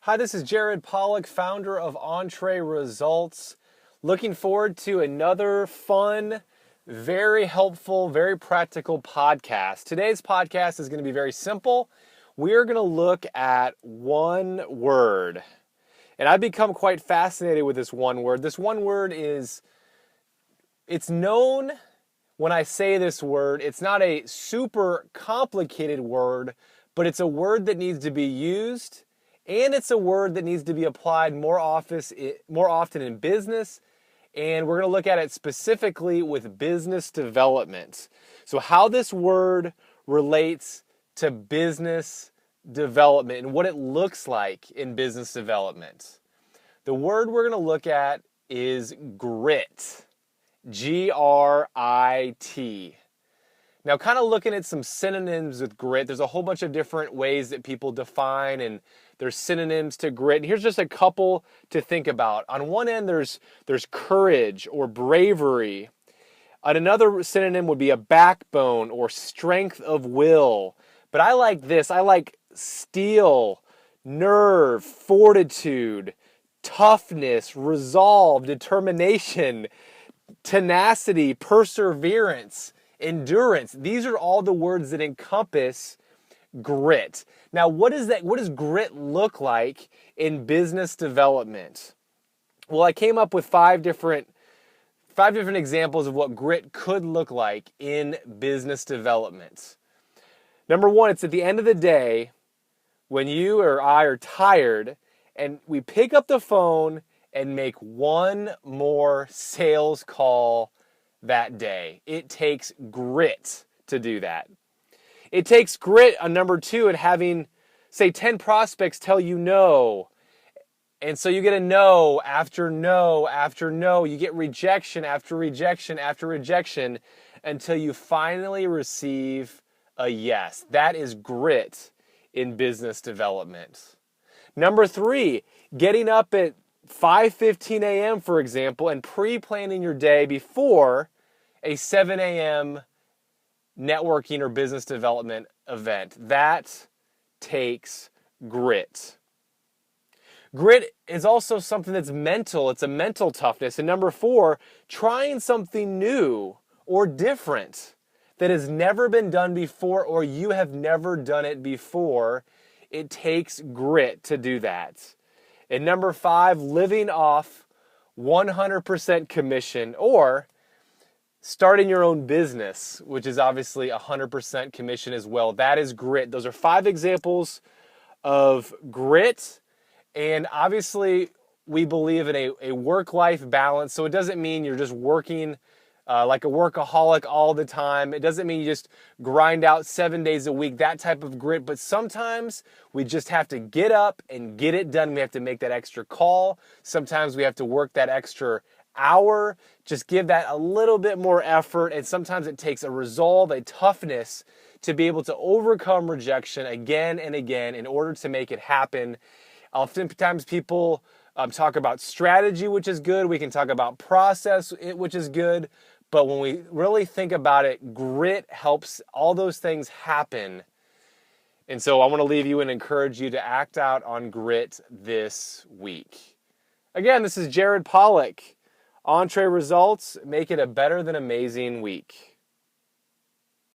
Hi, this is Jared Polak, founder of Entree Results. Looking forward to another fun, very helpful, very practical podcast. Today's podcast is going to be very simple. We're going to look at one word. And I've become quite fascinated with this one word. This one word it's known when I say this word, it's not a super complicated word, but it's a word that needs to be used. And it's a word that needs to be applied more often in business. And we're going to look at it specifically with business development. So how this word relates to business development and what it looks like in business development. The word we're going to look at is grit. Grit. Now, kind of looking at some synonyms with grit, there's a whole bunch of different ways that people define, and there's synonyms to grit. And here's just a couple to think about. On one end, there's courage or bravery. On another synonym would be a backbone or strength of will. But I like this. I like steel, nerve, fortitude, toughness, resolve, determination, tenacity, perseverance, endurance. These are all the words that encompass grit. Now, what does grit look like in business development? Well, I came up with five different examples of what grit could look like in business development. Number one, it's at the end of the day when you or I are tired and we pick up the phone and make one more sales call that day. It takes grit to do that. It takes grit on number two at having, say, 10 prospects tell you no. And so you get a no after no after no. You get rejection after rejection after rejection until you finally receive a yes. That is grit in business development. Number three, getting up at 5:15 a.m., for example, and pre-planning your day before a 7 a.m. networking or business development event. That takes grit. Grit is also something that's mental. It's a mental toughness. And number four, trying something new or different that has never been done before or you have never done it before. It takes grit to do that. And number five, living off 100% commission or starting your own business, which is obviously 100% commission as well. That is grit. Those are five examples of grit. And obviously, we believe in a work-life balance. So it doesn't mean you're just working like a workaholic all the time. It doesn't mean you just grind out 7 days a week, that type of grit. But sometimes we just have to get up and get it done. We have to make that extra call. Sometimes we have to work that extra hour. Just give that a little bit more effort. And sometimes it takes a resolve, a toughness to be able to overcome rejection again and again in order to make it happen. Oftentimes people talk about strategy, which is good. We can talk about process, which is good. But when we really think about it, grit helps all those things happen. And so I want to leave you and encourage you to act out on grit this week. Again, this is Jared Polak. Entree Results. Make it a better than amazing week.